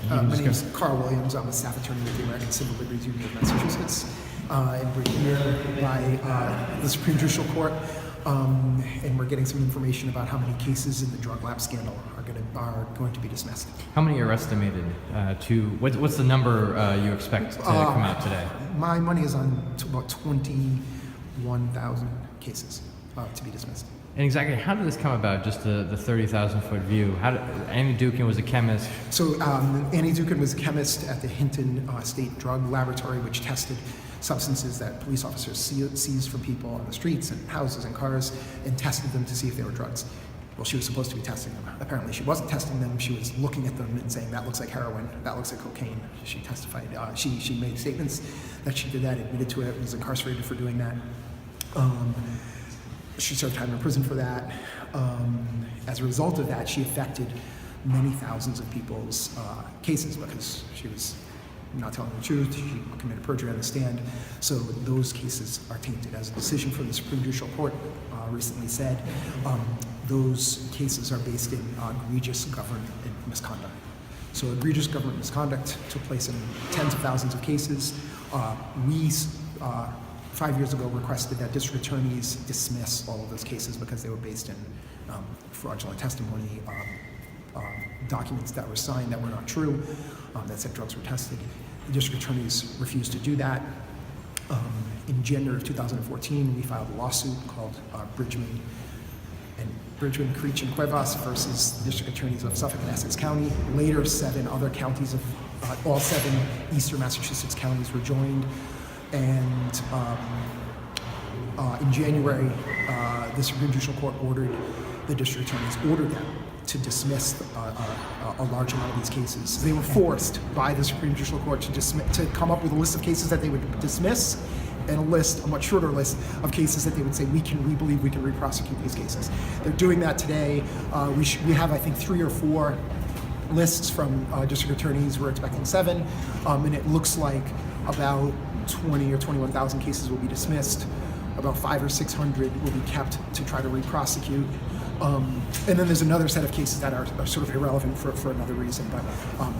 My name is Carl Williams. I'm a staff attorney with the American Civil Liberties Union of Massachusetts. And we're here by the Supreme Judicial Court, and we're getting some information about how many cases in the drug lab scandal are going to be dismissed. How many are estimated what's the number you expect to come out today? My money is on about 21,000 cases to be dismissed. And exactly how did this come about, just the 30,000-foot view? Annie Dukin was a chemist. So Annie Dukin was a chemist at the Hinton State Drug Laboratory, which tested substances that police officers seized from people on the streets and houses and cars, and tested them to see if they were drugs. Well, she was supposed to be testing them. Apparently she wasn't testing them. She was looking at them and saying, that looks like heroin, that looks like cocaine. She testified. She made statements that she did that, admitted to it, was incarcerated for doing that. She served time in prison for that. As a result of that, she affected many thousands of people's cases because she was not telling the truth. She committed perjury on the stand. So those cases are tainted. As a decision from the Supreme Judicial Court recently said, those cases are based in egregious government misconduct. So egregious government misconduct took place in tens of thousands of cases. We 5 years ago requested that district attorneys dismiss all of those cases because they were based in fraudulent testimony, documents that were signed that were not true, that said drugs were tested. The district attorneys refused to do that. In January of 2014, we filed a lawsuit called Bridgman, Creech, and Cuevas versus the district attorneys of Suffolk and Essex County. Later, 7 other counties all 7 eastern Massachusetts counties were joined. And in January, the Supreme Judicial Court ordered the district attorneys to dismiss a large amount of these cases. They were forced by the Supreme Judicial Court to come up with a list of cases that they would dismiss, and a much shorter list of cases that they would say, we believe we can re-prosecute these cases. They're doing that today. We have, I think, 3 or 4 lists from district attorneys. We're expecting 7, and it looks like about 20 or 21,000 cases will be dismissed. About 500 or 600 will be kept to try to re-prosecute. And then there's another set of cases that are sort of irrelevant for another reason,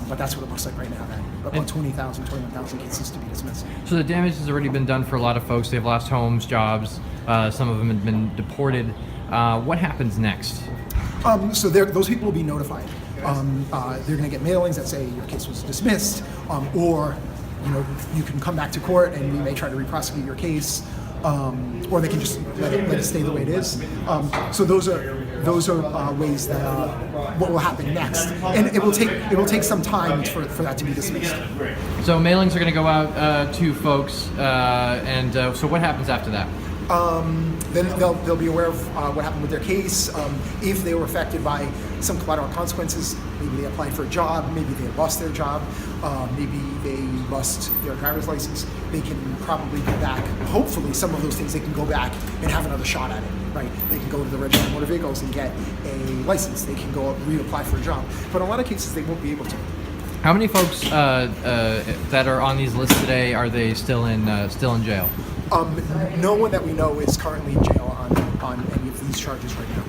but that's what it looks like right now. That about 20,000, 21,000 cases to be dismissed. So the damage has already been done for a lot of folks. They've lost homes, jobs. Some of them have been deported. What happens next? So those people will be notified. They're going to get mailings that say your case was dismissed, or you can come back to court and we may try to re-prosecute your case, or they can just let it stay the way it is. So those are ways that what will happen next, and it will take some time for that to be dismissed. So mailings are going to go out to folks, and so what happens after that? Then they'll be aware of what happened with their case. If they were affected by some collateral consequences, maybe they applied for a job, maybe they lost their job, maybe they lost their driver's license, they can probably go back. Hopefully, some of those things they can go back and have another shot at it, right? They can go to the Registry of Motor Vehicles and get a license. They can go reapply for a job. But in a lot of cases, they won't be able to. How many folks that are on these lists today, are they still in jail? No one that we know is currently in jail on any of these charges right now.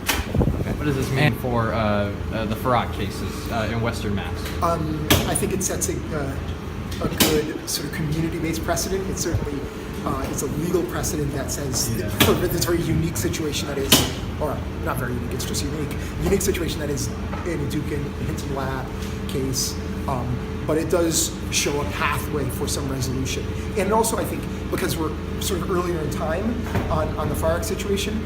Okay. What does this mean for the Farag cases in Western Mass? I think it sets a good sort of community-based precedent. It certainly it's a legal precedent that says for this very unique situation that is, or not very unique, it's just unique situation that is Annie Dukin, Hinton Lab case. But it does show a pathway for some resolution. And also, I think, because we're sort of earlier in time on the Farag situation,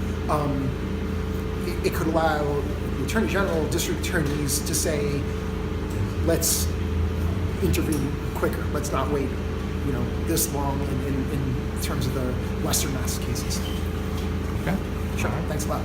it could allow the Attorney General, district attorneys to say, let's intervene quicker. Let's not wait, this long in terms of the Western Mass cases. Okay. Sure. Thanks a lot.